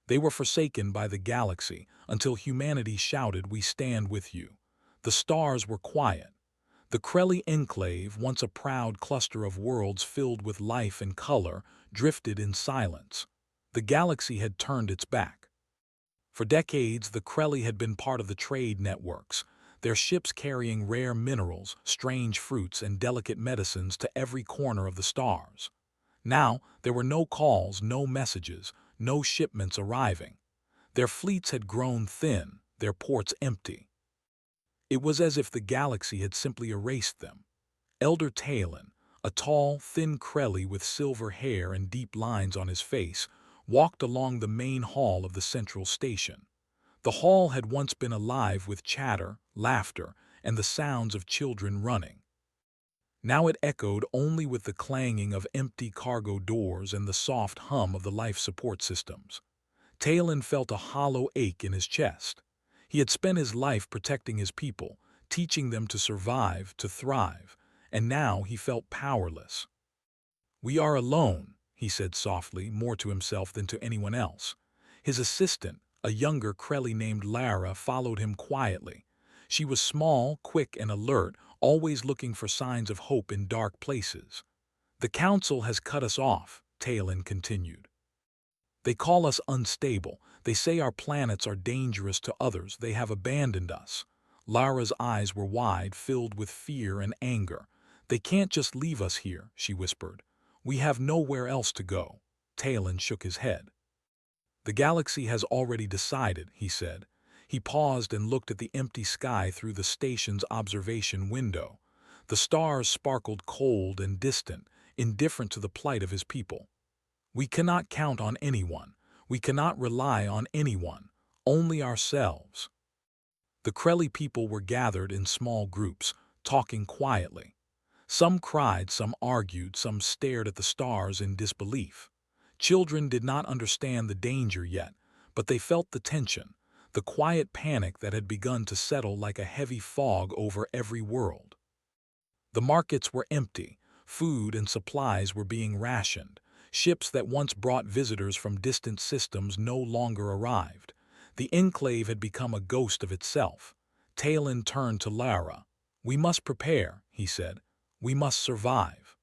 They were forsaken by the galaxy until humanity shouted, "We stand with you." The stars were quiet. The Krelly enclave, once a proud cluster of worlds filled with life and color, drifted in silence. The galaxy had turned its back. For decades, the Krelly had been part of the trade networks, their ships carrying rare minerals, strange fruits, and delicate medicines to every corner of the stars. Now, there were no calls, no messages, no shipments arriving. Their fleets had grown thin, their ports empty. It was as if the galaxy had simply erased them. Elder Talon, a tall, thin Krelly with silver hair and deep lines on his face, walked along the main hall of the central station. The hall had once been alive with chatter, laughter, and the sounds of children running. Now it echoed only with the clanging of empty cargo doors and the soft hum of the life support systems. Talon felt a hollow ache in his chest. He had spent his life protecting his people, teaching them to survive, to thrive, and now he felt powerless. "We are alone," he said softly, more to himself than to anyone else. His assistant, a younger Krelly named Lara, followed him quietly. She was small, quick, and alert, always looking for signs of hope in dark places. "The Council has cut us off," Talon continued. "They call us unstable. They say our planets are dangerous to others. They have abandoned us." Lara's eyes were wide, filled with fear and anger. "They can't just leave us here," she whispered. "We have nowhere else to go." Talon shook his head. "The galaxy has already decided," he said. He paused and looked at the empty sky through the station's observation window. The stars sparkled cold and distant, indifferent to the plight of his people. "We cannot count on anyone. We cannot rely on anyone. Only ourselves." The Krelly people were gathered in small groups, talking quietly. Some cried, some argued, some stared at the stars in disbelief. Children did not understand the danger yet, but they felt the tension, the quiet panic that had begun to settle like a heavy fog over every world. The markets were empty. Food and supplies were being rationed. Ships that once brought visitors from distant systems no longer arrived. The enclave had become a ghost of itself. Talon turned to Lara. "We must prepare," he said. "We must survive.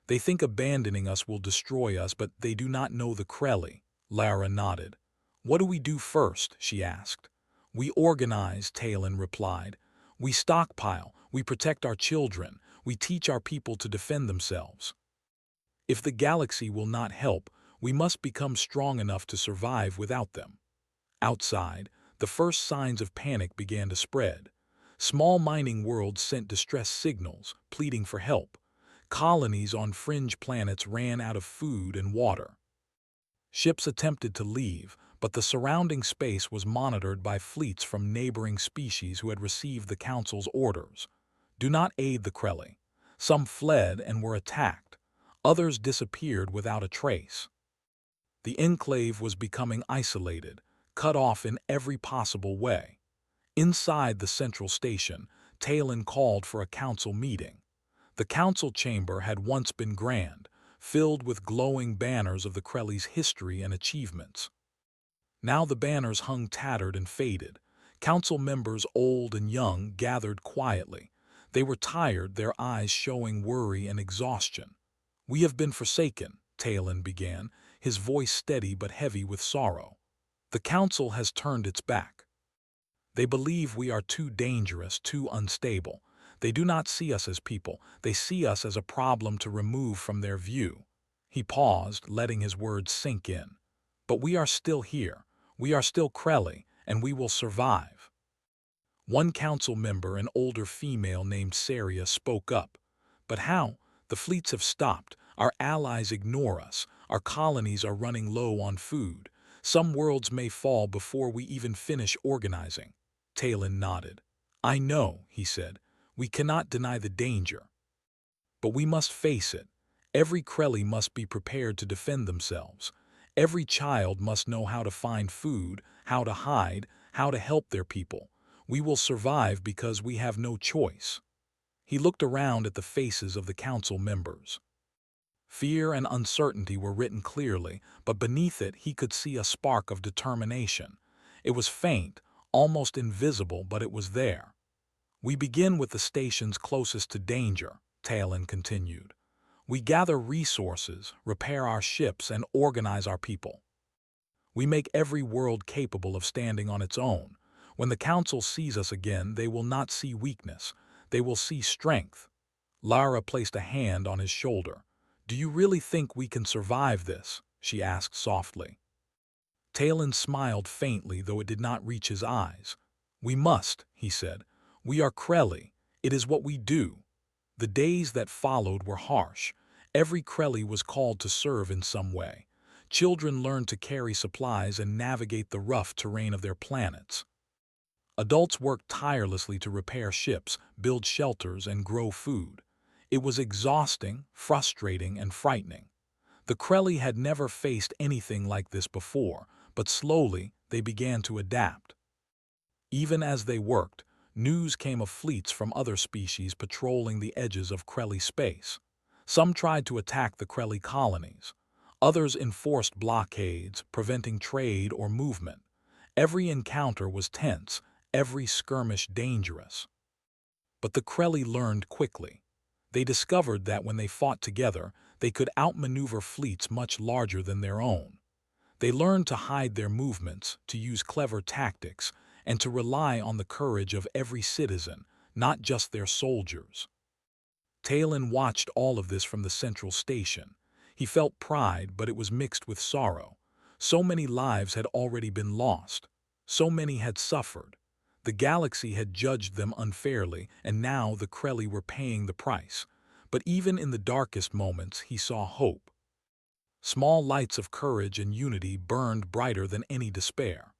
They think abandoning us will destroy us, but they do not know the Krelly." Lara nodded. "What do we do first?" she asked. "We organize," Talon replied. "We stockpile, we protect our children, we teach our people to defend themselves. If the galaxy will not help, we must become strong enough to survive without them." Outside, the first signs of panic began to spread. Small mining worlds sent distress signals, pleading for help. Colonies on fringe planets ran out of food and water. Ships attempted to leave, but the surrounding space was monitored by fleets from neighboring species who had received the Council's orders. "Do not aid the Krelly." Some fled and were attacked. Others disappeared without a trace. The enclave was becoming isolated, cut off in every possible way. Inside the central station, Talon called for a council meeting. The council chamber had once been grand, filled with glowing banners of the Krelly's history and achievements. Now the banners hung tattered and faded. Council members, old and young, gathered quietly. They were tired, their eyes showing worry and exhaustion. "We have been forsaken," Talon began, his voice steady but heavy with sorrow. "The council has turned its back. They believe we are too dangerous, too unstable. They do not see us as people. They see us as a problem to remove from their view." He paused, letting his words sink in. "But we are still here. We are still Krelly, and we will survive." One council member, an older female named Saria, spoke up. "But how? The fleets have stopped. Our allies ignore us. Our colonies are running low on food. Some worlds may fall before we even finish organizing." Talon nodded. "I know," he said. "We cannot deny the danger. But we must face it. Every Krelly must be prepared to defend themselves. Every child must know how to find food, how to hide, how to help their people. We will survive because we have no choice." He looked around at the faces of the council members. Fear and uncertainty were written clearly, but beneath it he could see a spark of determination. It was faint, almost invisible, but it was there. "We begin with the stations closest to danger," Talon continued. "We gather resources, repair our ships, and organize our people. We make every world capable of standing on its own. When the Council sees us again, they will not see weakness. They will see strength." Lara placed a hand on his shoulder. "Do you really think we can survive this?" she asked softly. Talon smiled faintly, though it did not reach his eyes. "We must," he said. "We are Krelli. It is what we do." The days that followed were harsh. Every Krelli was called to serve in some way. Children learned to carry supplies and navigate the rough terrain of their planets. Adults worked tirelessly to repair ships, build shelters, and grow food. It was exhausting, frustrating, and frightening. The Krelli had never faced anything like this before, but slowly they began to adapt. Even as they worked, news came of fleets from other species patrolling the edges of Krelli space. Some tried to attack the Krelli colonies. Others enforced blockades, preventing trade or movement. Every encounter was tense, every skirmish dangerous. But the Krelli learned quickly. They discovered that when they fought together, they could outmaneuver fleets much larger than their own. They learned to hide their movements, to use clever tactics, and to rely on the courage of every citizen, not just their soldiers. Talon watched all of this from the central station. He felt pride, but it was mixed with sorrow. So many lives had already been lost. So many had suffered. The galaxy had judged them unfairly, and now the Krelli were paying the price. But even in the darkest moments, he saw hope. Small lights of courage and unity burned brighter than any despair.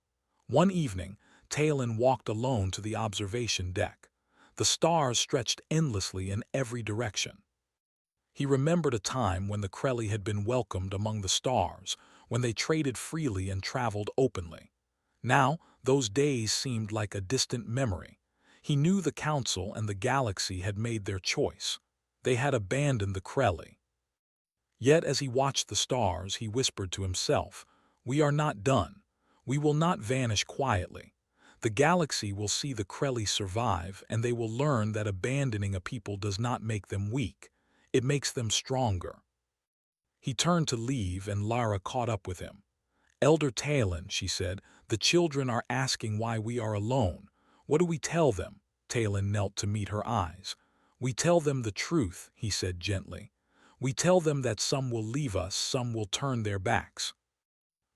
One evening, Talon walked alone to the observation deck. The stars stretched endlessly in every direction. He remembered a time when the Krelli had been welcomed among the stars, when they traded freely and traveled openly. Now, those days seemed like a distant memory. He knew the Council and the galaxy had made their choice. They had abandoned the Krelli. Yet as he watched the stars, he whispered to himself, "We are not done. We will not vanish quietly. The galaxy will see the Krelli survive, and they will learn that abandoning a people does not make them weak. It makes them stronger." He turned to leave, and Lara caught up with him. "Elder Talon," she said, "the children are asking why we are alone. What do we tell them?" Talon knelt to meet her eyes. "We tell them the truth," he said gently. "We tell them that some will leave us, some will turn their backs.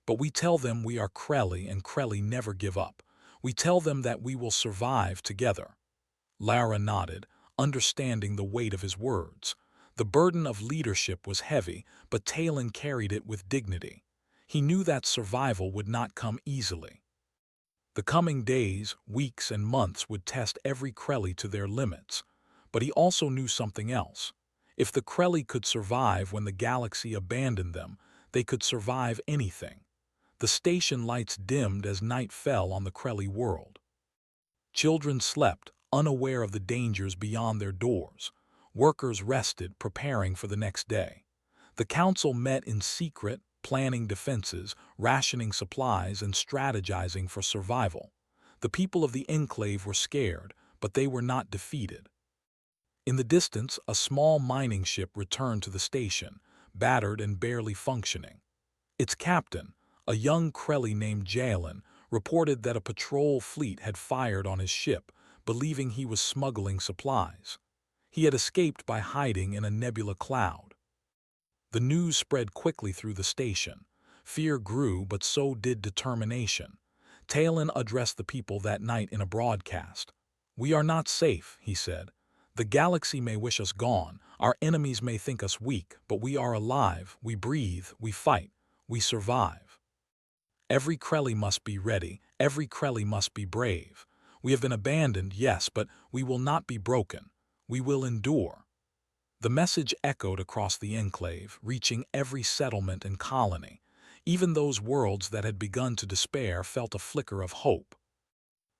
But we tell them we are Krelli, and Krelli never give up. We tell them that we will survive together." Lara nodded, understanding the weight of his words. The burden of leadership was heavy, but Talon carried it with dignity. He knew that survival would not come easily. The coming days, weeks, and months would test every Krelli to their limits. But he also knew something else. If the Krelli could survive when the galaxy abandoned them, they could survive anything. The station lights dimmed as night fell on the Krelli world. Children slept, unaware of the dangers beyond their doors. Workers rested, preparing for the next day. The Council met in secret, planning defenses, rationing supplies, and strategizing for survival. The people of the Enclave were scared, but they were not defeated. In the distance, a small mining ship returned to the station, battered and barely functioning. Its captain, a young Krelli named Jalen, reported that a patrol fleet had fired on his ship, believing he was smuggling supplies. He had escaped by hiding in a nebula cloud. The news spread quickly through the station. Fear grew, but so did determination. Talon addressed the people that night in a broadcast. "We are not safe," he said. "The galaxy may wish us gone, our enemies may think us weak, but we are alive, we breathe, we fight, we survive. Every Krelli must be ready, every Krelli must be brave. We have been abandoned, yes, but we will not be broken. We will endure." The message echoed across the Enclave, reaching every settlement and colony. Even those worlds that had begun to despair felt a flicker of hope.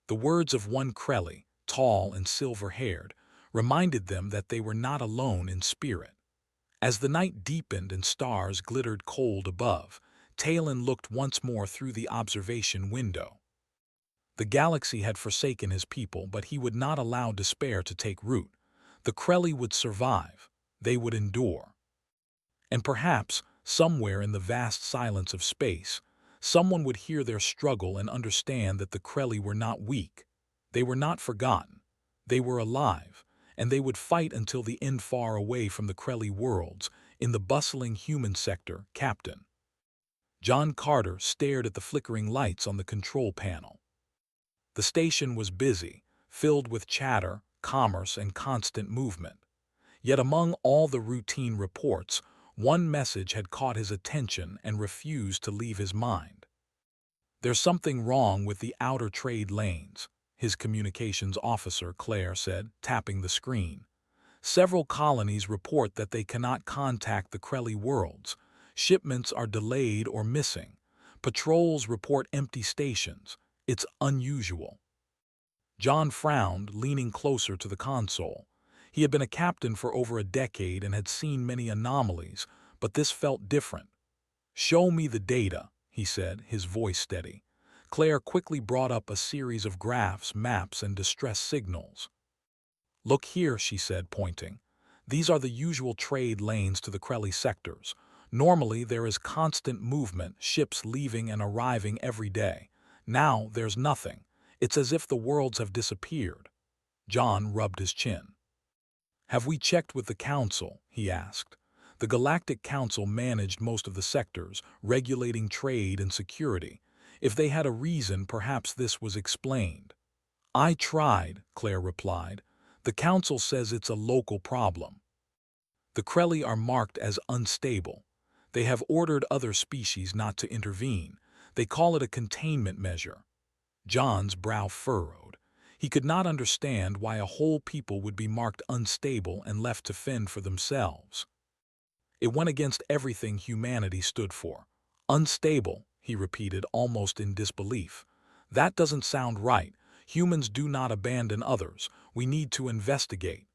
The words of one Krelli, tall and silver-haired, reminded them that they were not alone in spirit. As the night deepened and stars glittered cold above, Talon looked once more through the observation window. The galaxy had forsaken his people, but he would not allow despair to take root. The Krelli would survive. They would endure. And perhaps, somewhere in the vast silence of space, someone would hear their struggle and understand that the Krelli were not weak. They were not forgotten. They were alive, and they would fight until the end. Far away from the Krelli worlds, in the bustling human sector, Captain John Carter stared at the flickering lights on the control panel. The station was busy, filled with chatter, commerce, and constant movement. Yet among all the routine reports, one message had caught his attention and refused to leave his mind. "There's something wrong with the outer trade lanes," his communications officer Claire said, tapping the screen. "Several colonies report that they cannot contact the Krelli worlds. Shipments are delayed or missing. Patrols report empty stations. It's unusual." John frowned, leaning closer to the console. He had been a captain for over a decade and had seen many anomalies, but this felt different. "Show me the data," he said, his voice steady. Claire quickly brought up a series of graphs, maps, and distress signals. "Look here," she said, pointing. "These are the usual trade lanes to the Krelli sectors. Normally there is constant movement, ships leaving and arriving every day. Now there's nothing. It's as if the worlds have disappeared." John rubbed his chin. "Have we checked with the Council?" he asked. The Galactic Council managed most of the sectors, regulating trade and security. If they had a reason, perhaps this was explained. "I tried," Claire replied. "The Council says it's a local problem. The Krelli are marked as unstable. They have ordered other species not to intervene. They call it a containment measure." John's brow furrowed. He could not understand why a whole people would be marked unstable and left to fend for themselves. It went against everything humanity stood for. "Unstable," he repeated, almost in disbelief. "That doesn't sound right. Humans do not abandon others. We need to investigate."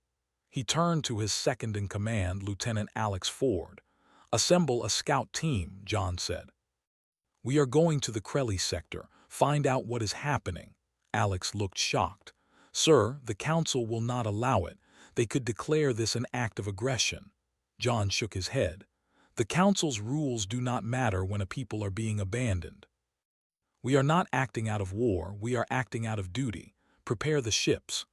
He turned to his second-in-command, Lieutenant Alex Ford. "Assemble a scout team," John said. "We are going to the Krelli sector. Find out what is happening." Alex looked shocked. "Sir, the Council will not allow it. They could declare this an act of aggression." John shook his head. "The Council's rules do not matter when a people are being abandoned. We are not acting out of war, we are acting out of duty. Prepare the ships."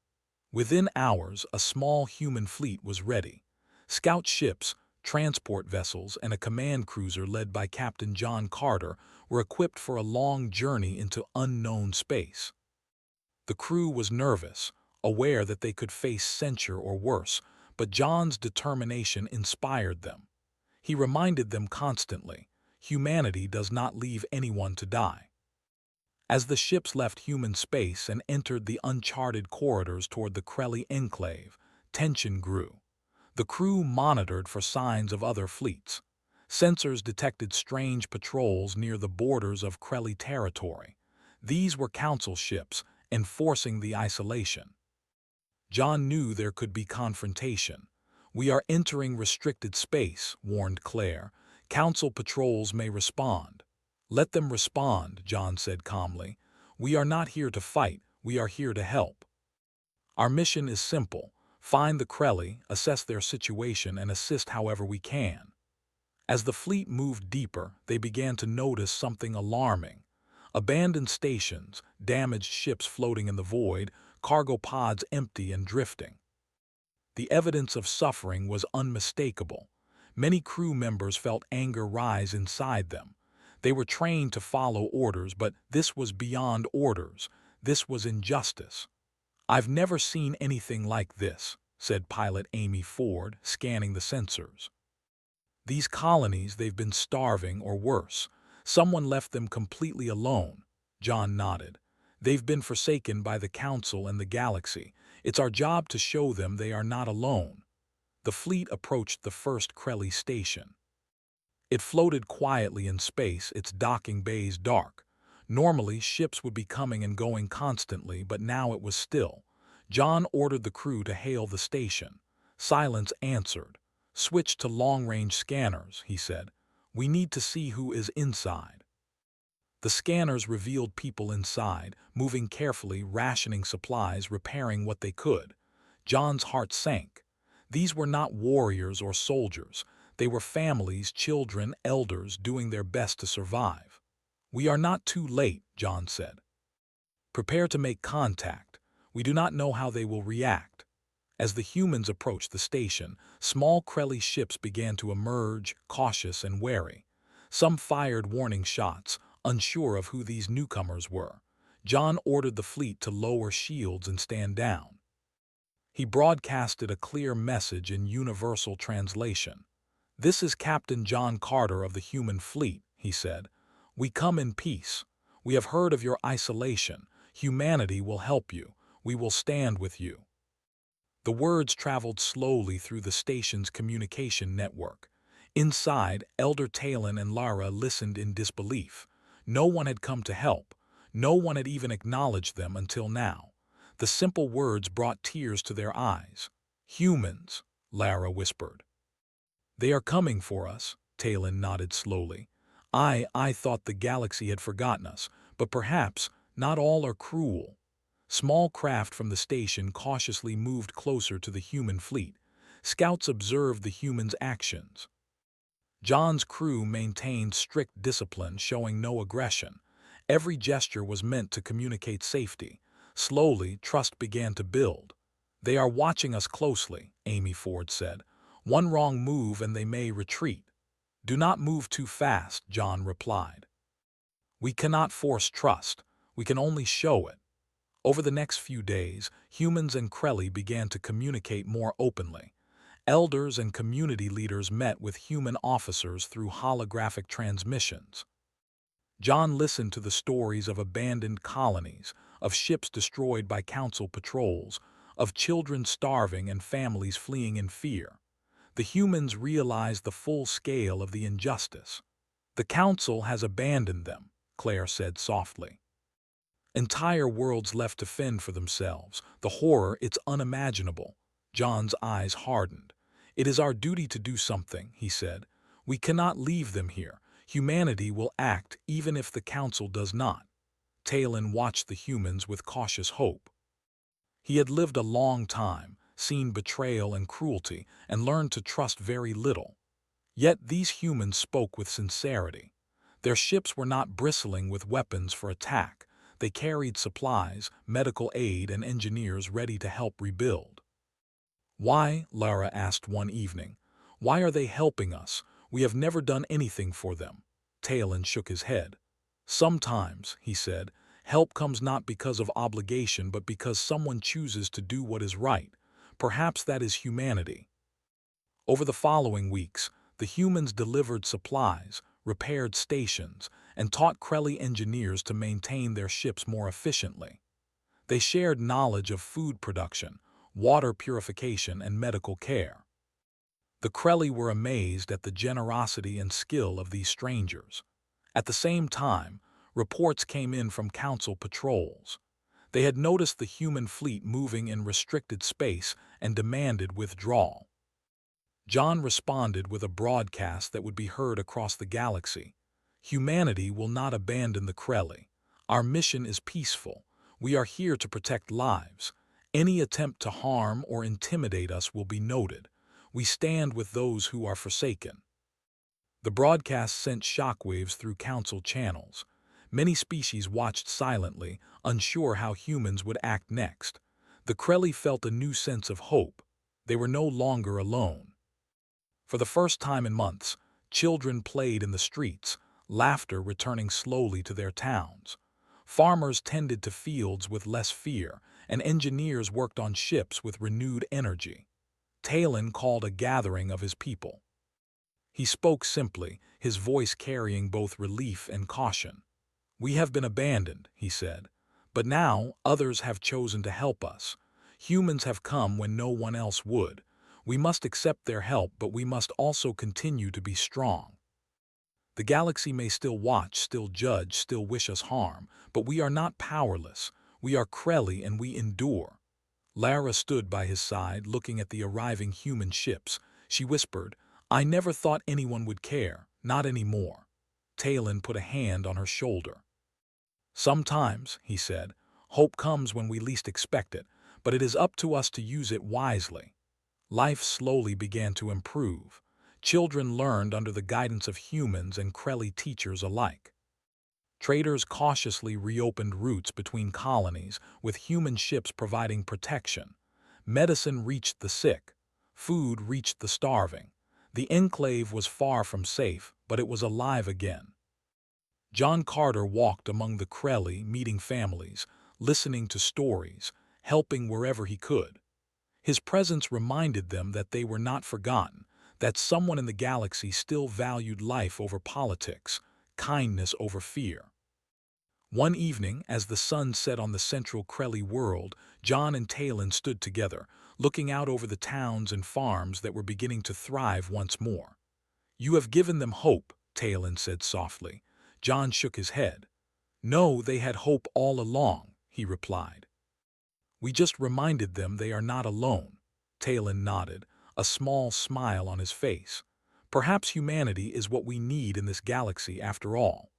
Within hours, a small human fleet was ready. Scout ships, transport vessels, and a command cruiser led by Captain John Carter were equipped for a long journey into unknown space. The crew was nervous, aware that they could face censure or worse, but John's determination inspired them. He reminded them constantly, humanity does not leave anyone to die. As the ships left human space and entered the uncharted corridors toward the Krelli enclave, tension grew. The crew monitored for signs of other fleets. Sensors detected strange patrols near the borders of Krelli territory. These were Council ships, enforcing the isolation. John knew there could be confrontation. "We are entering restricted space," warned Claire. "Council patrols may respond." "Let them respond," John said calmly. "We are not here to fight, we are here to help. Our mission is simple: find the Krelli, assess their situation, and assist however we can." As the fleet moved deeper, they began to notice something alarming. Abandoned stations, damaged ships floating in the void, cargo pods empty and drifting. The evidence of suffering was unmistakable. Many crew members felt anger rise inside them. They were trained to follow orders, but this was beyond orders. This was injustice. "I've never seen anything like this," said pilot Amy Ford, scanning the sensors. "These colonies, they've been starving or worse. Someone left them completely alone." John nodded. "They've been forsaken by the Council and the galaxy. It's our job to show them they are not alone." The fleet approached the first Krelli station. It floated quietly in space, its docking bays dark. Normally, ships would be coming and going constantly, but now it was still. John ordered the crew to hail the station. Silence answered. "Switch to long-range scanners," he said. "We need to see who is inside." The scanners revealed people inside, moving carefully, rationing supplies, repairing what they could. John's heart sank. These were not warriors or soldiers. They were families, children, elders doing their best to survive. "We are not too late," John said. "Prepare to make contact. We do not know how they will react." As the humans approached the station, small Krelly ships began to emerge, cautious and wary. Some fired warning shots, unsure of who these newcomers were. John ordered the fleet to lower shields and stand down. He broadcasted a clear message in universal translation. "This is Captain John Carter of the human fleet," he said. "We come in peace. We have heard of your isolation. Humanity will help you. We will stand with you." The words traveled slowly through the station's communication network. Inside, Elder Talon and Lara listened in disbelief. No one had come to help. No one had even acknowledged them until now. The simple words brought tears to their eyes. "Humans," Lara whispered. "They are coming for us," Talon nodded slowly. I thought the galaxy had forgotten us, but perhaps not all are cruel." Small craft from the station cautiously moved closer to the human fleet. Scouts observed the humans' actions. John's crew maintained strict discipline, showing no aggression. Every gesture was meant to communicate safety. Slowly, trust began to build. "They are watching us closely," Amy Ford said. "One wrong move and they may retreat." "Do not move too fast," John replied. "We cannot force trust. We can only show it." Over the next few days, humans and Krelly began to communicate more openly. Elders and community leaders met with human officers through holographic transmissions. John listened to the stories of abandoned colonies, of ships destroyed by council patrols, of children starving and families fleeing in fear. The humans realized the full scale of the injustice. "The council has abandoned them," Claire said softly. "Entire worlds left to fend for themselves. The horror, it's unimaginable." John's eyes hardened. "It is our duty to do something," he said. "We cannot leave them here. Humanity will act even if the council does not." Talon watched the humans with cautious hope. He had lived a long time, seen betrayal and cruelty, and learned to trust very little. Yet these humans spoke with sincerity. Their ships were not bristling with weapons for attack. They carried supplies, medical aid, and engineers ready to help rebuild. "Why?" Lara asked one evening. "Why are they helping us? We have never done anything for them." Talon shook his head. "Sometimes," he said, "help comes not because of obligation but because someone chooses to do what is right. Perhaps that is humanity." Over the following weeks, the humans delivered supplies, repaired stations, and taught Krelly engineers to maintain their ships more efficiently. They shared knowledge of food production, water purification, and medical care. The Krelly were amazed at the generosity and skill of these strangers. At the same time, reports came in from council patrols. They had noticed the human fleet moving in restricted space and demanded withdrawal. John responded with a broadcast that would be heard across the galaxy. "Humanity will not abandon the Krelly. Our mission is peaceful. We are here to protect lives. Any attempt to harm or intimidate us will be noted. We stand with those who are forsaken." The broadcast sent shockwaves through council channels. Many species watched silently, unsure how humans would act next. The Krelly felt a new sense of hope. They were no longer alone. For the first time in months, children played in the streets, laughter returning slowly to their towns. Farmers tended to fields with less fear, and engineers worked on ships with renewed energy. Talon called a gathering of his people. He spoke simply, his voice carrying both relief and caution. "We have been abandoned," he said, "but now others have chosen to help us. Humans have come when no one else would. We must accept their help, but we must also continue to be strong. The galaxy may still watch, still judge, still wish us harm, but we are not powerless. We are Krelly and we endure." Lara stood by his side, looking at the arriving human ships. She whispered, "I never thought anyone would care, not anymore." Talon put a hand on her shoulder. "Sometimes," he said, "hope comes when we least expect it, but it is up to us to use it wisely." Life slowly began to improve. Children learned under the guidance of humans and Krelly teachers alike. Traders cautiously reopened routes between colonies, with human ships providing protection. Medicine reached the sick. Food reached the starving. The enclave was far from safe, but it was alive again. John Carter walked among the Krelly, meeting families, listening to stories, helping wherever he could. His presence reminded them that they were not forgotten, that someone in the galaxy still valued life over politics, kindness over fear. One evening, as the sun set on the central Krelly world, John and Talon stood together, looking out over the towns and farms that were beginning to thrive once more. "You have given them hope," Talon said softly. John shook his head. "No, they had hope all along," he replied. "We just reminded them they are not alone." Talon nodded, a small smile on his face. "Perhaps humanity is what we need in this galaxy after all."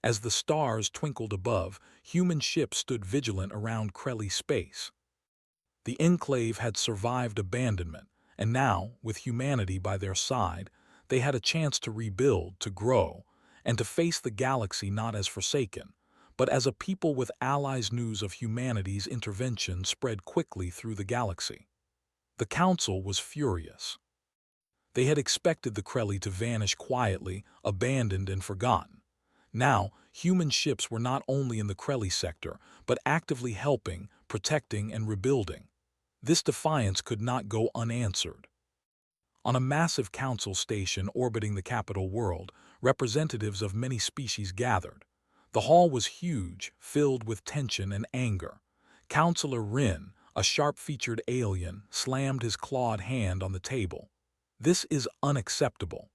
As the stars twinkled above, human ships stood vigilant around Krelly space. The enclave had survived abandonment, and now, with humanity by their side, they had a chance to rebuild, to grow, and to face the galaxy not as forsaken, but as a people with allies. News of humanity's intervention spread quickly through the galaxy. The Council was furious. They had expected the Krelly to vanish quietly, abandoned and forgotten. Now, human ships were not only in the Krelly sector, but actively helping, protecting, and rebuilding. This defiance could not go unanswered. On a massive council station orbiting the capital world, representatives of many species gathered. The hall was huge, filled with tension and anger. Councillor Rin, a sharp-featured alien, slammed his clawed hand on the table. "This is unacceptable.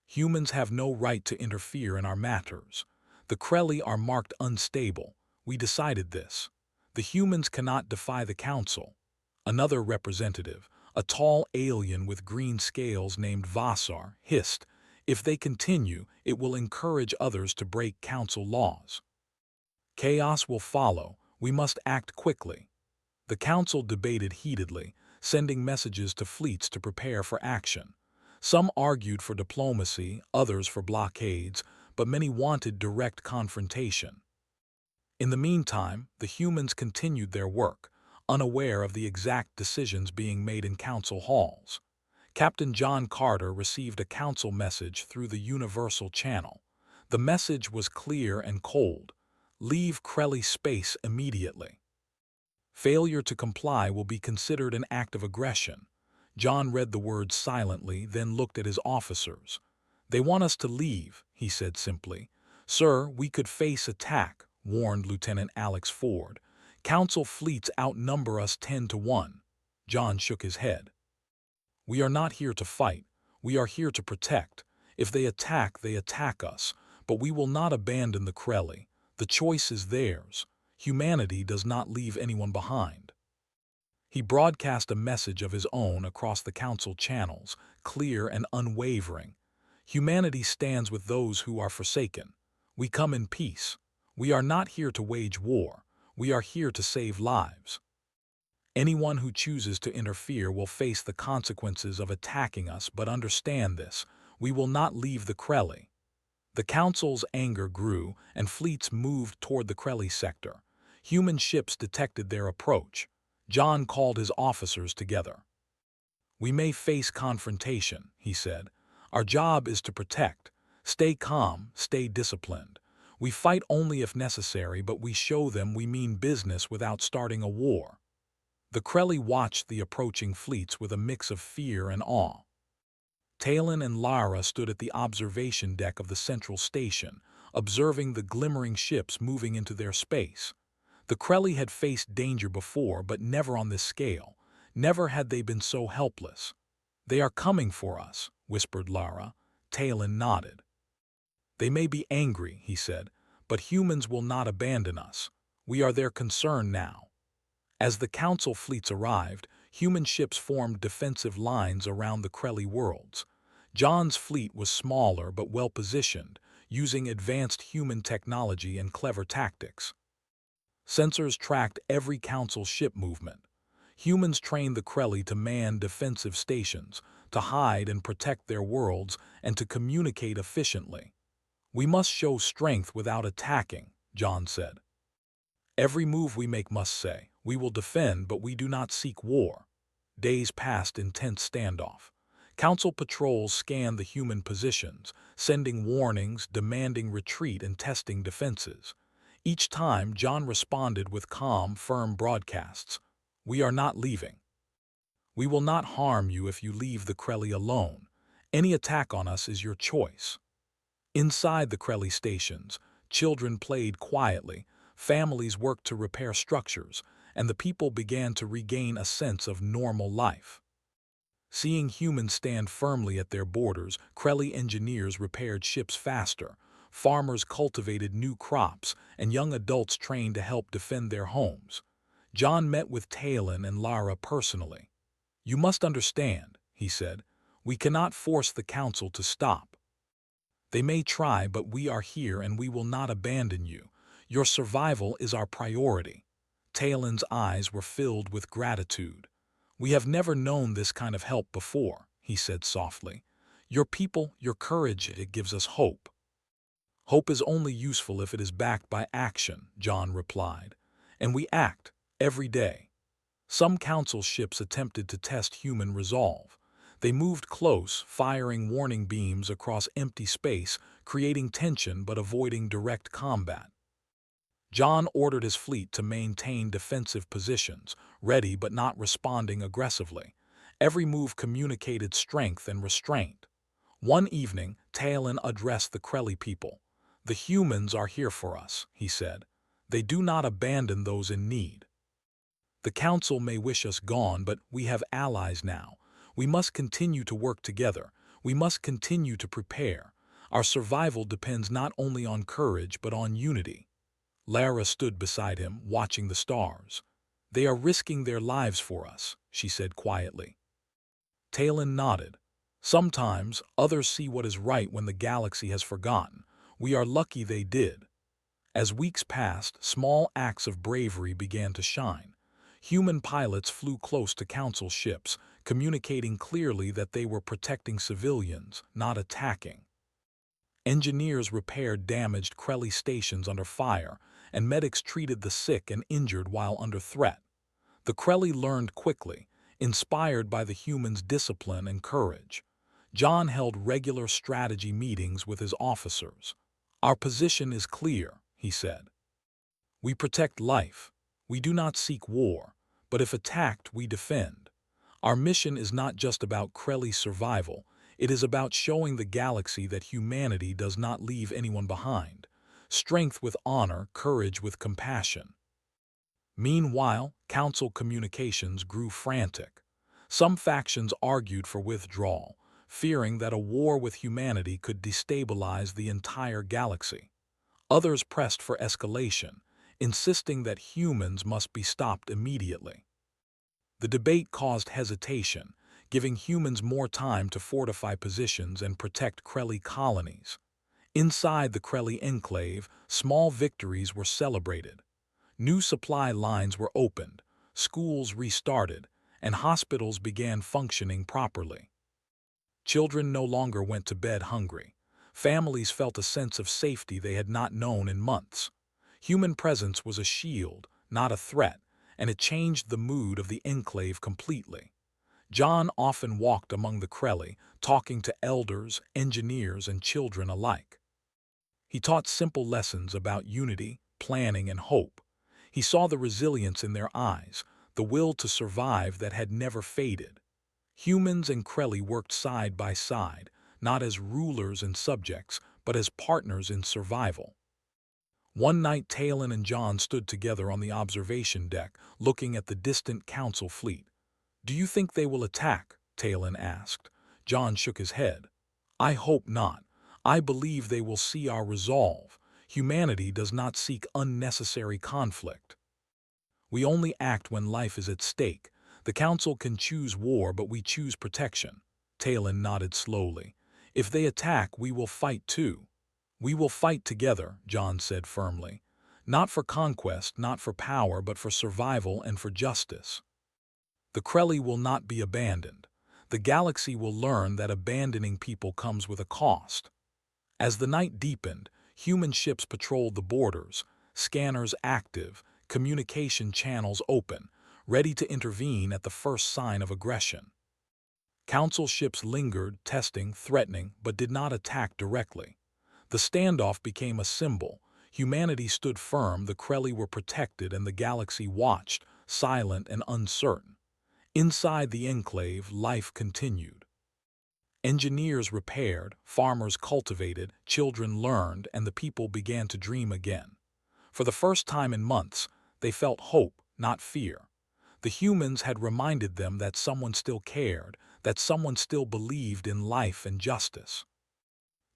Humans have no right to interfere in our matters. The Krelly are marked unstable. We decided this. The humans cannot defy the Council." Another representative, a tall alien with green scales named Vassar, hissed, "If they continue, it will encourage others to break Council laws. Chaos will follow. We must act quickly." The Council debated heatedly, sending messages to fleets to prepare for action. Some argued for diplomacy, others for blockades, but many wanted direct confrontation. In the meantime, the humans continued their work, unaware of the exact decisions being made in council halls. Captain John Carter received a council message through the Universal Channel. The message was clear and cold: "Leave Krelly space immediately. Failure to comply will be considered an act of aggression." John read the words silently, then looked at his officers. "They want us to leave," he said simply. "Sir, we could face attack," warned Lieutenant Alex Ford. "Council fleets outnumber us 10-1. John shook his head. "We are not here to fight. We are here to protect. If they attack us, but we will not abandon the Krelly. The choice is theirs. Humanity does not leave anyone behind." He broadcast a message of his own across the council channels, clear and unwavering. "Humanity stands with those who are forsaken. We come in peace. We are not here to wage war. We are here to save lives. Anyone who chooses to interfere will face the consequences of attacking us, but understand this: we will not leave the Krelly." The council's anger grew, and fleets moved toward the Krelly sector. Human ships detected their approach. John called his officers together. "We may face confrontation," he said. "Our job is to protect. Stay calm, stay disciplined. We fight only if necessary, but we show them we mean business without starting a war." The Krelly watched the approaching fleets with a mix of fear and awe. Talon and Lara stood at the observation deck of the central station, observing the glimmering ships moving into their space. The Krelly had faced danger before, but never on this scale. Never had they been so helpless. "They are coming for us," whispered Lara. Talon nodded. "They may be angry," he said, "but humans will not abandon us. We are their concern now." As the council fleets arrived, human ships formed defensive lines around the Krelly worlds. John's fleet was smaller but well-positioned, using advanced human technology and clever tactics. Sensors tracked every council ship movement. Humans trained the Krelly to man defensive stations, to hide and protect their worlds, and to communicate efficiently. "We must show strength without attacking," John said. "Every move we make must say, 'We will defend, but we do not seek war.'" Days passed in tense standoff. Council patrols scanned the human positions, sending warnings, demanding retreat, and testing defenses. Each time, John responded with calm, firm broadcasts. "We are not leaving. We will not harm you if you leave the Krelly alone. Any attack on us is your choice." Inside the Krelly stations, children played quietly, families worked to repair structures, and the people began to regain a sense of normal life. Seeing humans stand firmly at their borders, Krelly engineers repaired ships faster, farmers cultivated new crops, and young adults trained to help defend their homes. John met with Talon and Lara personally. "You must understand," he said, "we cannot force the council to stop. They may try, but we are here and we will not abandon you. Your survival is our priority." Talon's eyes were filled with gratitude. "We have never known this kind of help before," he said softly. "Your people, your courage, it gives us hope." "Hope is only useful if it is backed by action," John replied. "And we act, every day." Some council ships attempted to test human resolve. They moved close, firing warning beams across empty space, creating tension but avoiding direct combat. John ordered his fleet to maintain defensive positions, ready but not responding aggressively. Every move communicated strength and restraint. One evening, Talon addressed the Krelly people. "The humans are here for us," he said. "They do not abandon those in need. The council may wish us gone, but we have allies now. We must continue to work together. We must continue to prepare. Our survival depends not only on courage but on unity." Lara stood beside him, watching the stars. "They are risking their lives for us," she said quietly. Talon nodded. "Sometimes others see what is right when the galaxy has forgotten. We are lucky they did." As weeks passed, small acts of bravery began to shine. Human pilots flew close to council ships, communicating clearly that they were protecting civilians, not attacking. Engineers repaired damaged Krelly stations under fire, and medics treated the sick and injured while under threat. The Krelly learned quickly, inspired by the humans' discipline and courage. John held regular strategy meetings with his officers. "Our position is clear," he said. "We protect life. We do not seek war, but if attacked, we defend. Our mission is not just about Krelly survival, it is about showing the galaxy that humanity does not leave anyone behind. Strength with honor, courage with compassion." Meanwhile, council communications grew frantic. Some factions argued for withdrawal, fearing that a war with humanity could destabilize the entire galaxy. Others pressed for escalation, insisting that humans must be stopped immediately. The debate caused hesitation, giving humans more time to fortify positions and protect Krelly colonies. Inside the Krelly enclave, small victories were celebrated. New supply lines were opened, schools restarted, and hospitals began functioning properly. Children no longer went to bed hungry. Families felt a sense of safety they had not known in months. Human presence was a shield, not a threat, and it changed the mood of the enclave completely. John often walked among the Krelly, talking to elders, engineers, and children alike. He taught simple lessons about unity, planning, and hope. He saw the resilience in their eyes, the will to survive that had never faded. Humans and Krelly worked side by side, not as rulers and subjects, but as partners in survival. One night, Talon and John stood together on the observation deck, looking at the distant council fleet. "Do you think they will attack?" Talon asked. John shook his head. "I hope not. I believe they will see our resolve. Humanity does not seek unnecessary conflict. We only act when life is at stake. The Council can choose war, but we choose protection. Talon nodded slowly. If they attack, we will fight too. We will fight together, John said firmly. Not for conquest, not for power, but for survival and for justice. The Krelly will not be abandoned. The galaxy will learn that abandoning people comes with a cost. As the night deepened, human ships patrolled the borders, scanners active, communication channels open, ready to intervene at the first sign of aggression. Council ships lingered, testing, threatening, but did not attack directly. The standoff became a symbol. Humanity stood firm, the Krelly were protected, and the galaxy watched, silent and uncertain. Inside the enclave, life continued. Engineers repaired, farmers cultivated, children learned, and the people began to dream again. For the first time in months, they felt hope, not fear. The humans had reminded them that someone still cared, that someone still believed in life and justice.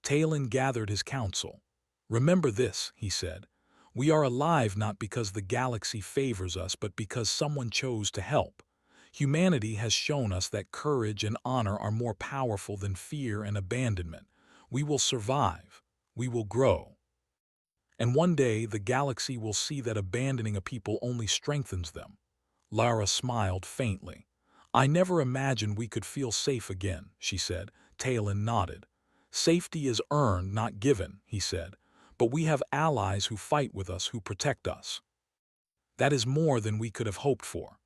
Talon gathered his council. "Remember this," he said. "We are alive not because the galaxy favors us, but because someone chose to help. Humanity has shown us that courage and honor are more powerful than fear and abandonment. We will survive. We will grow. And one day the galaxy will see that abandoning a people only strengthens them." Lara smiled faintly. "I never imagined we could feel safe again," she said. Talon nodded. "Safety is earned, not given," he said. "But we have allies who fight with us, who protect us. That is more than we could have hoped for."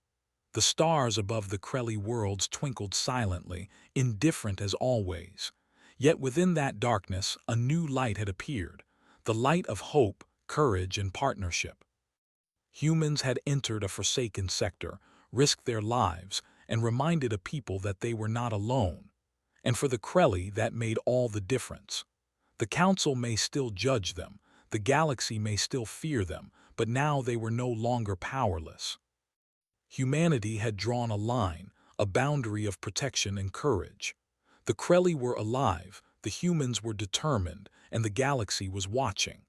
The stars above the Krelly worlds twinkled silently, indifferent as always. Yet within that darkness, a new light had appeared, the light of hope, courage, and partnership. Humans had entered a forsaken sector, risked their lives, and reminded a people that they were not alone. And for the Krelly, that made all the difference. The Council may still judge them, the galaxy may still fear them, but now they were no longer powerless. Humanity had drawn a line, a boundary of protection and courage. The Krelly were alive, the humans were determined, and the galaxy was watching.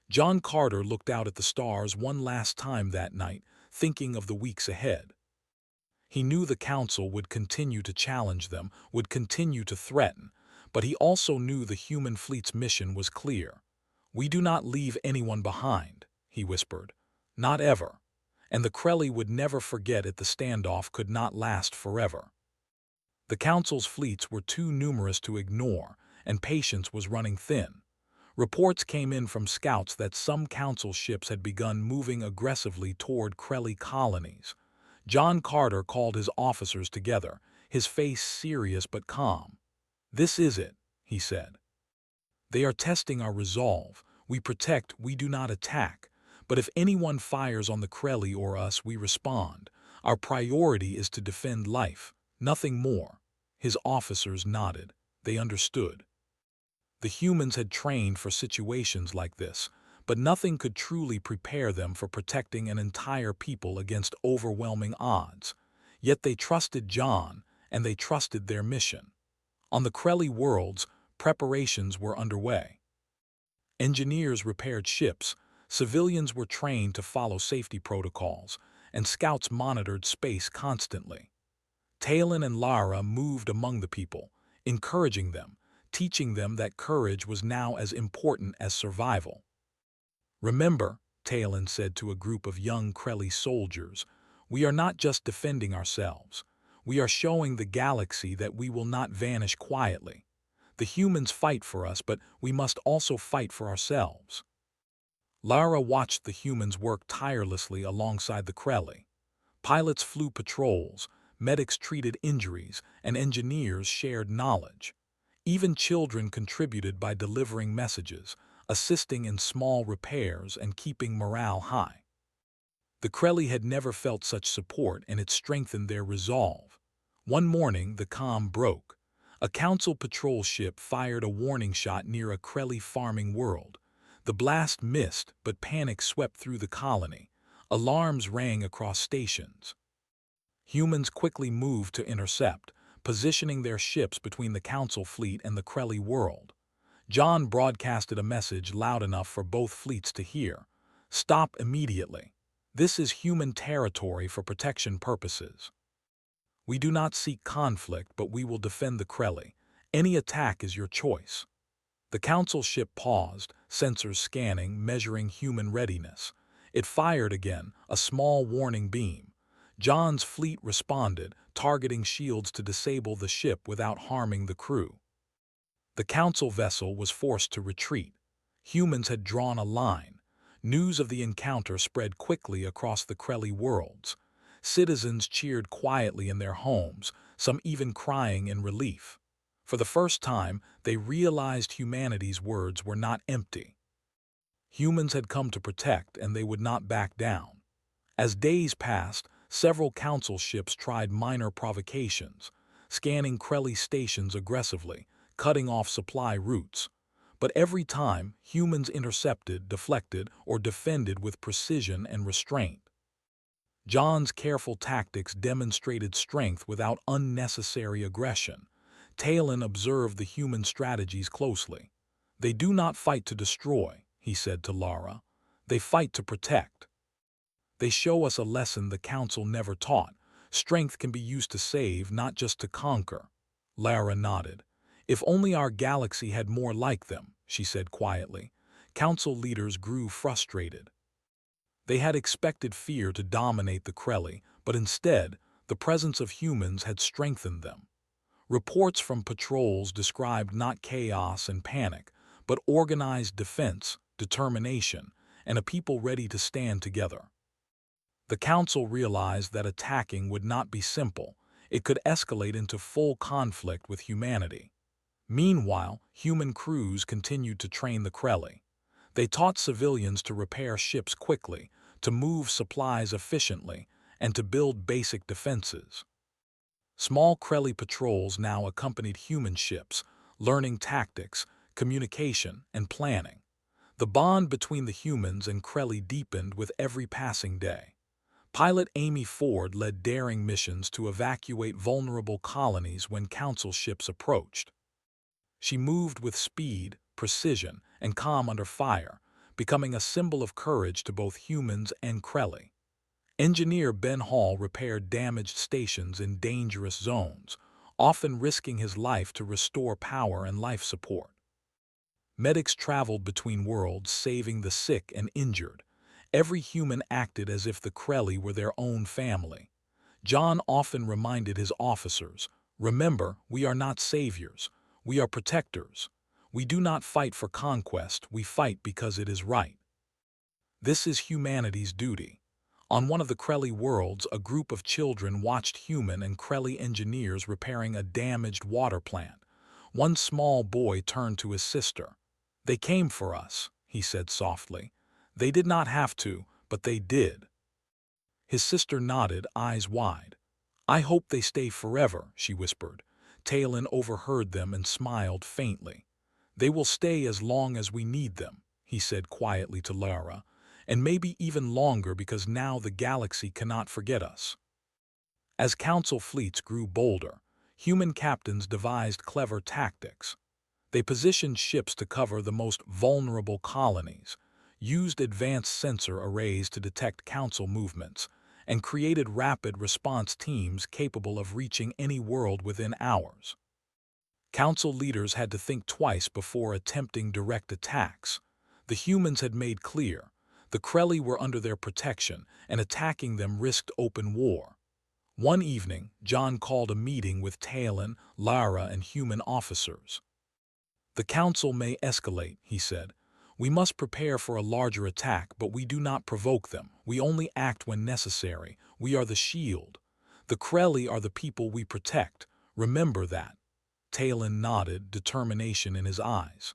John Carter looked out at the stars one last time that night, thinking of the weeks ahead. He knew the Council would continue to challenge them, would continue to threaten, but he also knew the human fleet's mission was clear. "We do not leave anyone behind," he whispered. "Not ever." And the Krelly would never forget it. The standoff could not last forever. The Council's fleets were too numerous to ignore, and patience was running thin. Reports came in from scouts that some Council ships had begun moving aggressively toward Krelly colonies. John Carter called his officers together, his face serious but calm. "This is it," he said. "They are testing our resolve. We protect, we do not attack. But if anyone fires on the Krelly or us, we respond. Our priority is to defend life, nothing more." His officers nodded. They understood. The humans had trained for situations like this, but nothing could truly prepare them for protecting an entire people against overwhelming odds. Yet they trusted John, and they trusted their mission. On the Krelly worlds, preparations were underway. Engineers repaired ships, civilians were trained to follow safety protocols, and scouts monitored space constantly. Talon and Lara moved among the people, encouraging them, teaching them that courage was now as important as survival. "Remember," Talon said to a group of young Krelly soldiers, "we are not just defending ourselves. We are showing the galaxy that we will not vanish quietly. The humans fight for us, but we must also fight for ourselves." Lara watched the humans work tirelessly alongside the Krelly. Pilots flew patrols, medics treated injuries, and engineers shared knowledge. Even children contributed by delivering messages, assisting in small repairs, and keeping morale high. The Krelly had never felt such support, and it strengthened their resolve. One morning, the calm broke. A Council patrol ship fired a warning shot near a Krelly farming world. The blast missed, but panic swept through the colony. Alarms rang across stations. Humans quickly moved to intercept, positioning their ships between the Council fleet and the Krelly world. John broadcasted a message loud enough for both fleets to hear. "Stop immediately. This is human territory for protection purposes." We do not seek conflict, but we will defend the Krelly. Any attack is your choice." The Council ship paused, sensors scanning, measuring human readiness. It fired again, a small warning beam. John's fleet responded, targeting shields to disable the ship without harming the crew. The Council vessel was forced to retreat. Humans had drawn a line. News of the encounter spread quickly across the Krelly worlds. Citizens cheered quietly in their homes, some even crying in relief. For the first time, they realized humanity's words were not empty. Humans had come to protect, and they would not back down. As days passed, several Council ships tried minor provocations, scanning Krelly stations aggressively, cutting off supply routes. But every time, humans intercepted, deflected, or defended with precision and restraint. John's careful tactics demonstrated strength without unnecessary aggression. Talon observed the human strategies closely. "They do not fight to destroy," he said to Lara. "They fight to protect." "They show us a lesson the Council never taught. Strength can be used to save, not just to conquer." Lara nodded. "If only our galaxy had more like them," she said quietly. Council leaders grew frustrated. They had expected fear to dominate the Krelly, but instead, the presence of humans had strengthened them. Reports from patrols described not chaos and panic, but organized defense, determination, and a people ready to stand together. The Council realized that attacking would not be simple. It could escalate into full conflict with humanity. Meanwhile, human crews continued to train the Krelly. They taught civilians to repair ships quickly, to move supplies efficiently, and to build basic defenses. Small Krelly patrols now accompanied human ships, learning tactics, communication, and planning. The bond between the humans and Krelly deepened with every passing day. Pilot Amy Ford led daring missions to evacuate vulnerable colonies when Council ships approached. She moved with speed, precision, and calm under fire, becoming a symbol of courage to both humans and Krelly. Engineer Ben Hall repaired damaged stations in dangerous zones, often risking his life to restore power and life support. Medics traveled between worlds, saving the sick and injured. Every human acted as if the Krelly were their own family. John often reminded his officers, "Remember, we are not saviors. We are protectors. We do not fight for conquest, we fight because it is right." This is humanity's duty. On one of the Krelly worlds, a group of children watched human and Krelly engineers repairing a damaged water plant. One small boy turned to his sister. "They came for us," he said softly. "They did not have to, but they did." His sister nodded, eyes wide. "I hope they stay forever," she whispered. Talon overheard them and smiled faintly. "They will stay as long as we need them," he said quietly to Lara, "and maybe even longer because now the galaxy cannot forget us." As Council fleets grew bolder, human captains devised clever tactics. They positioned ships to cover the most vulnerable colonies, used advanced sensor arrays to detect Council movements, and created rapid response teams capable of reaching any world within hours. Council leaders had to think twice before attempting direct attacks. The humans had made clear, the Krelly were under their protection, and attacking them risked open war. One evening, John called a meeting with Talon, Lara, and human officers. "The Council may escalate," he said. "We must prepare for a larger attack, but we do not provoke them. We only act when necessary. We are the shield. The Krelly are the people we protect. Remember that." Talon nodded, determination in his eyes.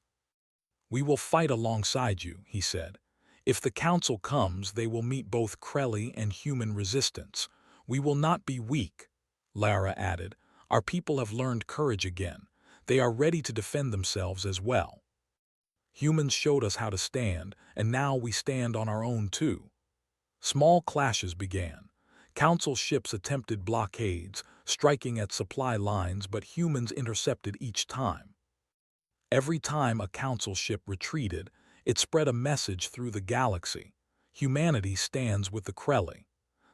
"We will fight alongside you," he said. "If the Council comes, they will meet both Krelly and human resistance. We will not be weak." Lara added, "Our people have learned courage again. They are ready to defend themselves as well. Humans showed us how to stand, and now we stand on our own too." Small clashes began. Council ships attempted blockades, striking at supply lines, but humans intercepted each time. Every time a Council ship retreated, it spread a message through the galaxy. Humanity stands with the Krelly.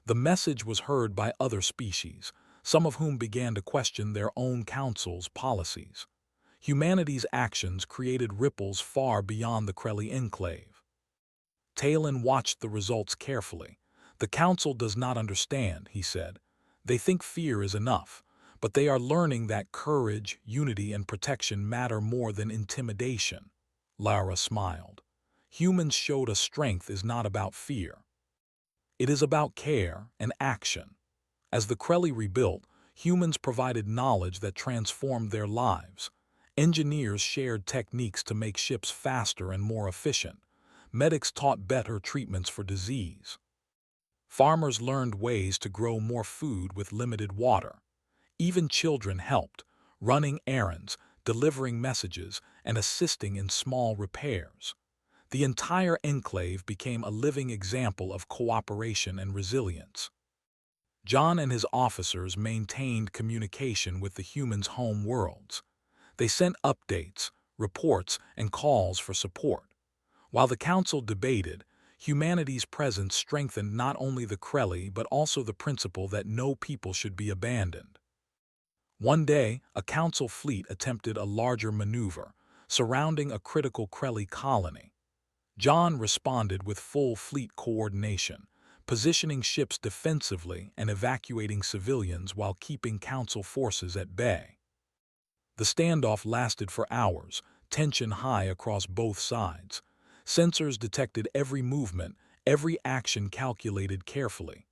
The message was heard by other species. some of whom began to question their own council's policies. Humanity's actions created ripples far beyond the Krelly enclave. Talon watched the results carefully. "The council does not understand," he said. "They think fear is enough, but they are learning that courage, unity, and protection matter more than intimidation." Lara smiled. "Humans showed us strength is not about fear. It is about care and action." As the Krelly rebuilt, humans provided knowledge that transformed their lives. Engineers shared techniques to make ships faster and more efficient. Medics taught better treatments for disease. Farmers learned ways to grow more food with limited water. Even children helped, running errands, delivering messages, and assisting in small repairs. The entire enclave became a living example of cooperation and resilience. John and his officers maintained communication with the humans' home worlds. They sent updates, reports, and calls for support. While the council debated, humanity's presence strengthened not only the Krelly but also the principle that no people should be abandoned. One day, a council fleet attempted a larger maneuver, surrounding a critical Krelly colony. John responded with full fleet coordination, positioning ships defensively and evacuating civilians while keeping council forces at bay. The standoff lasted for hours, tension high across both sides. Sensors detected every movement, every action calculated carefully.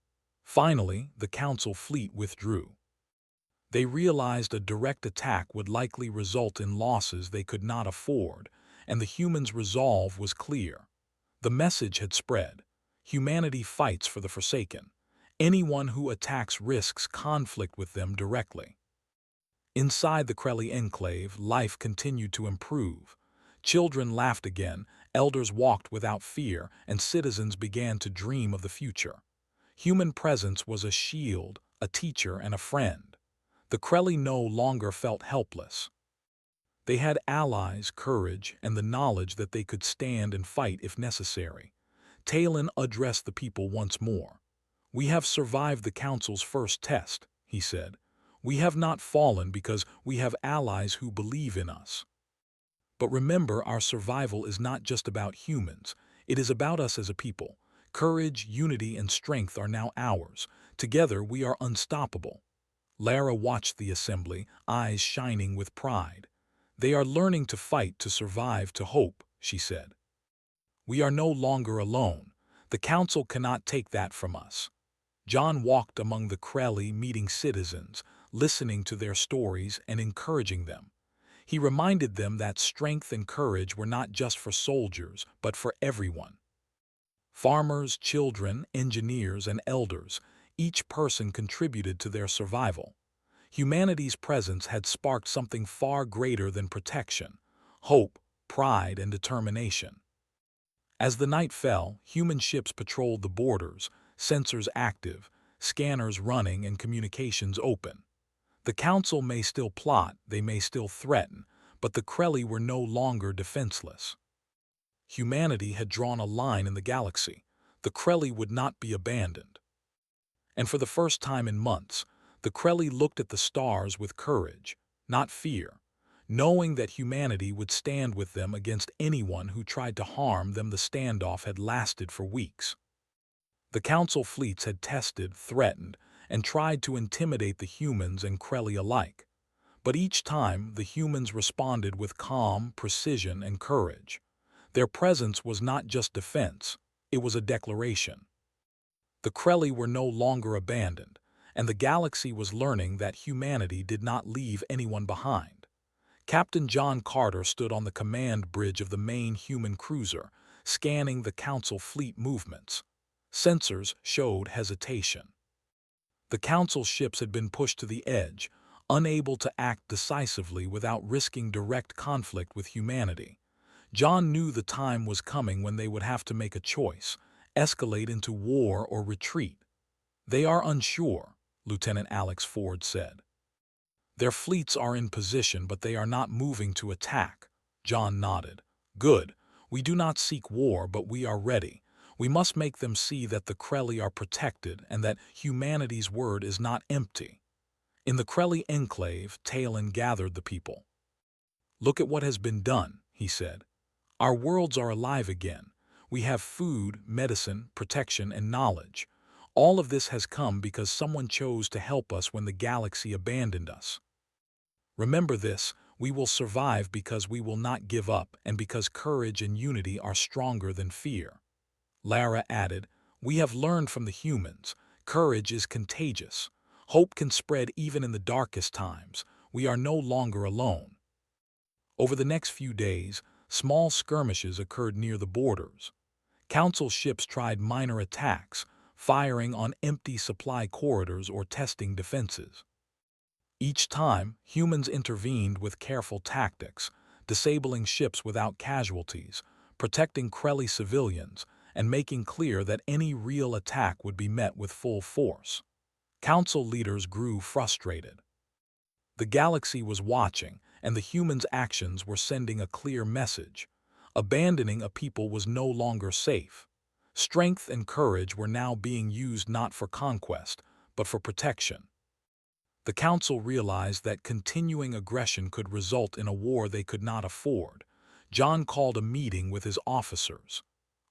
Finally, the council fleet withdrew. They realized a direct attack would likely result in losses they could not afford, and the humans' resolve was clear. The message had spread. Humanity fights for the Forsaken. Anyone who attacks risks conflict with them directly. Inside the Krelly enclave, life continued to improve. Children laughed again, elders walked without fear, and citizens began to dream of the future. Human presence was a shield, a teacher, and a friend. The Krelly no longer felt helpless. They had allies, courage, and the knowledge that they could stand and fight if necessary. Talon addressed the people once more. "We have survived the Council's first test," he said. "We have not fallen because we have allies who believe in us. But remember, our survival is not just about humans. It is about us as a people. Courage, unity, and strength are now ours. Together we are unstoppable." Lara watched the assembly, eyes shining with pride. "They are learning to fight, to survive, to hope," she said. "We are no longer alone. The Council cannot take that from us." John walked among the Krelly, meeting citizens, listening to their stories and encouraging them. He reminded them that strength and courage were not just for soldiers, but for everyone. Farmers, children, engineers, and elders, each person contributed to their survival. Humanity's presence had sparked something far greater than protection: hope, pride, and determination. As the night fell, human ships patrolled the borders, sensors active, scanners running, and communications open. The Council may still plot, they may still threaten, but the Krelly were no longer defenseless. Humanity had drawn a line in the galaxy. The Krelly would not be abandoned. And for the first time in months, the Krelly looked at the stars with courage, not fear, knowing that humanity would stand with them against anyone who tried to harm them. The standoff had lasted for weeks. The Council fleets had tested, threatened, and tried to intimidate the humans and Krelly alike. But each time, the humans responded with calm, precision, and courage. Their presence was not just defense, it was a declaration. The Krelly were no longer abandoned, and the galaxy was learning that humanity did not leave anyone behind. Captain John Carter stood on the command bridge of the main human cruiser, scanning the Council fleet movements. Sensors showed hesitation. The Council ships had been pushed to the edge, unable to act decisively without risking direct conflict with humanity. John knew the time was coming when they would have to make a choice: escalate into war or retreat. "They are unsure," Lieutenant Alex Ford said. "Their fleets are in position, but they are not moving to attack." John nodded. "Good. We do not seek war, but we are ready. We must make them see that the Krelly are protected and that humanity's word is not empty." In the Krelly enclave, Talon gathered the people. "Look at what has been done," he said. "Our worlds are alive again. We have food, medicine, protection, and knowledge. All of this has come because someone chose to help us when the galaxy abandoned us. Remember this, we will survive because we will not give up and because courage and unity are stronger than fear." Lara added, "We have learned from the humans. Courage is contagious. Hope can spread even in the darkest times. We are no longer alone." Over the next few days, small skirmishes occurred near the borders. Council ships tried minor attacks, firing on empty supply corridors or testing defenses. Each time, humans intervened with careful tactics, disabling ships without casualties, protecting Krelly civilians, and making clear that any real attack would be met with full force. Council leaders grew frustrated. The galaxy was watching, and the humans' actions were sending a clear message. Abandoning a people was no longer safe. Strength and courage were now being used not for conquest, but for protection. The Council realized that continuing aggression could result in a war they could not afford. John called a meeting with his officers.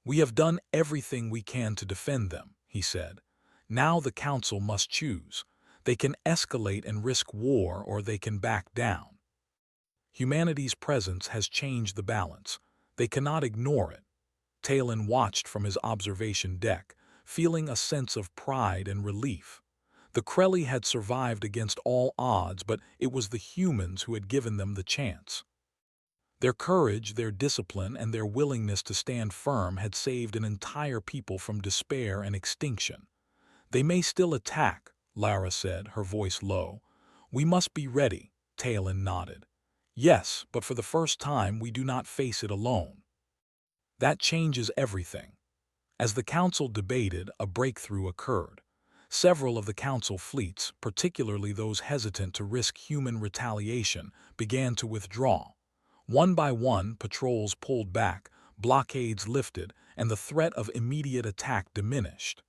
"We have done everything we can to defend them," he said. "Now the Council must choose. They can escalate and risk war, or they can back down. Humanity's presence has changed the balance. They cannot ignore it." Talon watched from his observation deck, feeling a sense of pride and relief. The Krelly had survived against all odds, but it was the humans who had given them the chance. Their courage, their discipline, and their willingness to stand firm had saved an entire people from despair and extinction. "They may still attack," Lara said, her voice low. "We must be ready," Talon nodded. "Yes, but for the first time we do not face it alone." That changes everything. As the Council debated, a breakthrough occurred. Several of the Council fleets, particularly those hesitant to risk human retaliation, began to withdraw. One by one, patrols pulled back, blockades lifted, and the threat of immediate attack diminished.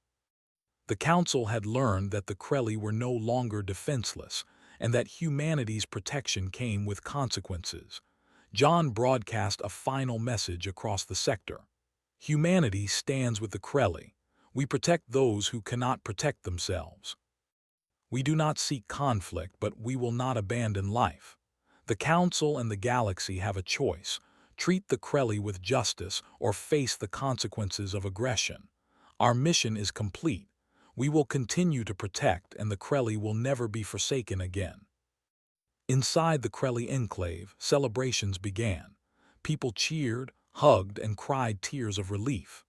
The Council had learned that the Krelly were no longer defenseless, and that humanity's protection came with consequences. John broadcast a final message across the sector. "Humanity stands with the Krelly. We protect those who cannot protect themselves. We do not seek conflict, but we will not abandon life. The Council and the galaxy have a choice: treat the Krelly with justice or face the consequences of aggression. Our mission is complete. We will continue to protect, and the Krelly will never be forsaken again." Inside the Krelly enclave, celebrations began. People cheered, hugged, and cried tears of relief.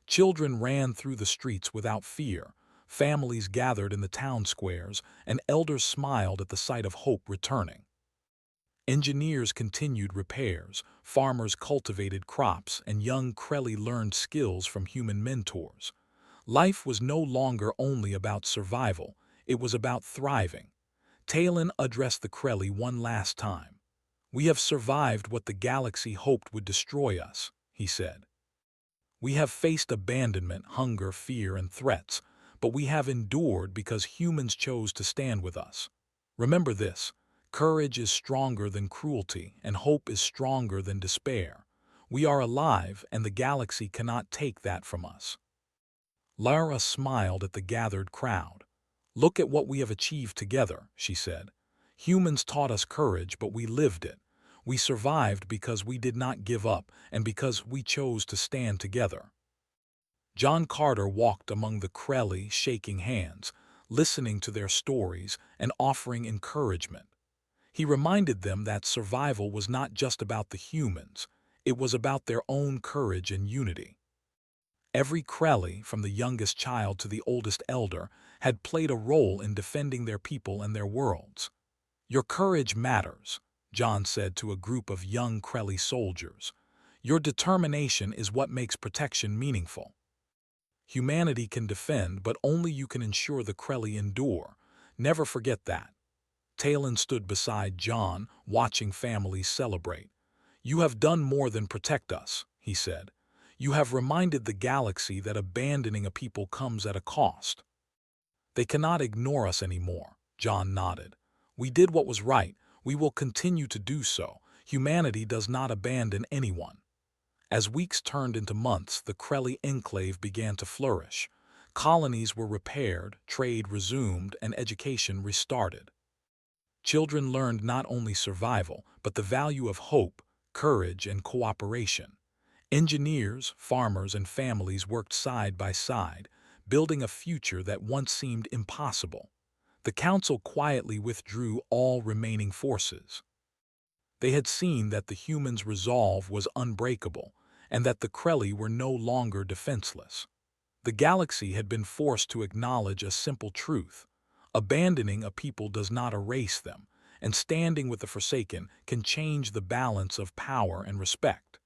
Children ran through the streets without fear, families gathered in the town squares, and elders smiled at the sight of hope returning. Engineers continued repairs, farmers cultivated crops, and young Krelly learned skills from human mentors. Life was no longer only about survival, it was about thriving. Talon addressed the Krelly one last time. "We have survived what the galaxy hoped would destroy us," he said. "We have faced abandonment, hunger, fear, and threats, but we have endured because humans chose to stand with us. Remember this: courage is stronger than cruelty, and hope is stronger than despair. We are alive, and the galaxy cannot take that from us." Lara smiled at the gathered crowd. "Look at what we have achieved together," she said. "Humans taught us courage, but we lived it. We survived because we did not give up and because we chose to stand together." John Carter walked among the Krelly, shaking hands, listening to their stories and offering encouragement. He reminded them that survival was not just about the humans, it was about their own courage and unity. Every Krelly, from the youngest child to the oldest elder, had played a role in defending their people and their worlds. "Your courage matters," John said to a group of young Krelly soldiers. "Your determination is what makes protection meaningful. Humanity can defend, but only you can ensure the Krelly endure. Never forget that." Talon stood beside John, watching families celebrate. "You have done more than protect us," he said. "You have reminded the galaxy that abandoning a people comes at a cost." "They cannot ignore us anymore," John nodded. We did what was right. We will continue to do so. Humanity does not abandon anyone. As weeks turned into months, the Krelly enclave began to flourish. Colonies were repaired, trade resumed, and education restarted. Children learned not only survival, but the value of hope, courage, and cooperation. Engineers, farmers, and families worked side by side, building a future that once seemed impossible. The council quietly withdrew all remaining forces. They had seen that the humans' resolve was unbreakable, and that the Krelly were no longer defenseless. The galaxy had been forced to acknowledge a simple truth. Abandoning a people does not erase them, and standing with the Forsaken can change the balance of power and respect.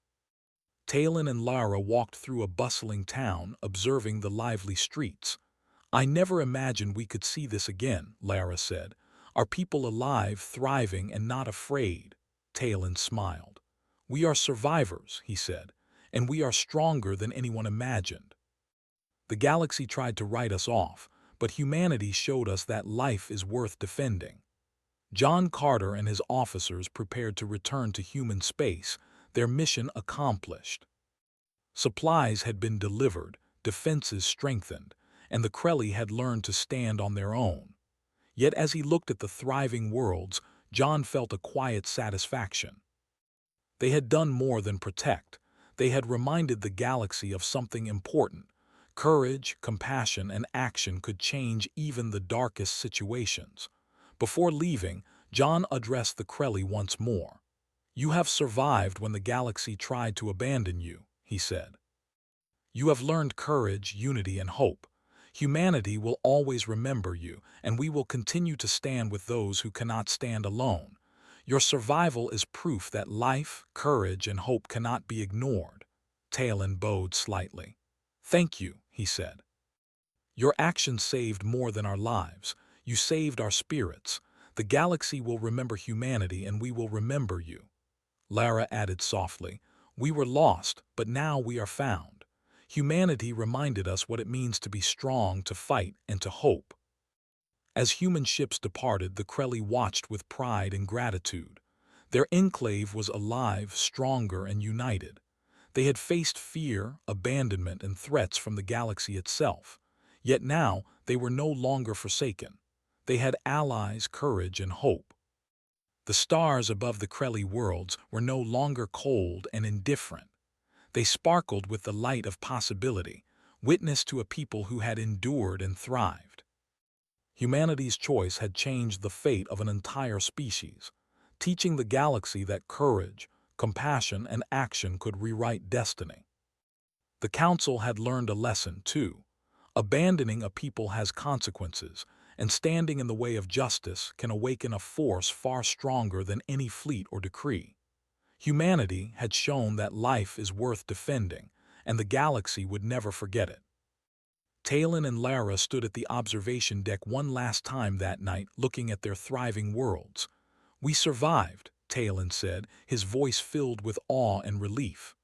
Talon and Lara walked through a bustling town, observing the lively streets. "I never imagined we could see this again," Lara said. "Are people alive, thriving, and not afraid?" Talon smiled. "We are survivors," he said, "and we are stronger than anyone imagined. The galaxy tried to write us off, but humanity showed us that life is worth defending." John Carter and his officers prepared to return to human space, their mission accomplished. Supplies had been delivered, defenses strengthened, and the Krelly had learned to stand on their own. Yet as he looked at the thriving worlds, John felt a quiet satisfaction. They had done more than protect. They had reminded the galaxy of something important. Courage, compassion, and action could change even the darkest situations. Before leaving, John addressed the Krelly once more. "You have survived when the galaxy tried to abandon you," he said. "You have learned courage, unity, and hope. Humanity will always remember you, and we will continue to stand with those who cannot stand alone. Your survival is proof that life, courage, and hope cannot be ignored." Talon bowed slightly. "Thank you," he said. "Your actions saved more than our lives. You saved our spirits. The galaxy will remember humanity, and we will remember you." Lara added softly, "We were lost, but now we are found. Humanity reminded us what it means to be strong, to fight, and to hope." As human ships departed, the Krelly watched with pride and gratitude. Their enclave was alive, stronger, and united. They had faced fear, abandonment, and threats from the galaxy itself. Yet now they were no longer forsaken. They had allies, courage, and hope. The stars above the Krelly worlds were no longer cold and indifferent. They sparkled with the light of possibility, witness to a people who had endured and thrived. Humanity's choice had changed the fate of an entire species, teaching the galaxy that courage, compassion, and action could rewrite destiny. The Council had learned a lesson, too. Abandoning a people has consequences, and standing in the way of justice can awaken a force far stronger than any fleet or decree. Humanity had shown that life is worth defending, and the galaxy would never forget it. Talon and Lara stood at the observation deck one last time that night, looking at their thriving worlds. "We survived," Talon said, his voice filled with awe and relief.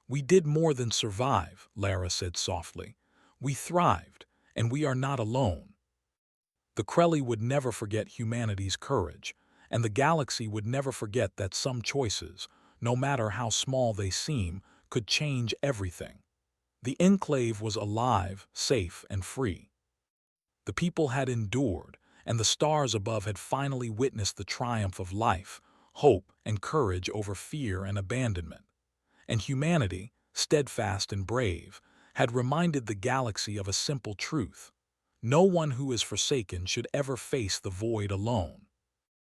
"We did more than survive," Lara said softly. "We thrived, and we are not alone." The Krelly would never forget humanity's courage, and the galaxy would never forget that some choices, no matter how small they seem, could change everything. The enclave was alive, safe, and free. The people had endured, and the stars above had finally witnessed the triumph of life, hope, and courage over fear and abandonment. And humanity, steadfast and brave, had reminded the galaxy of a simple truth. No one who is forsaken should ever face the void alone.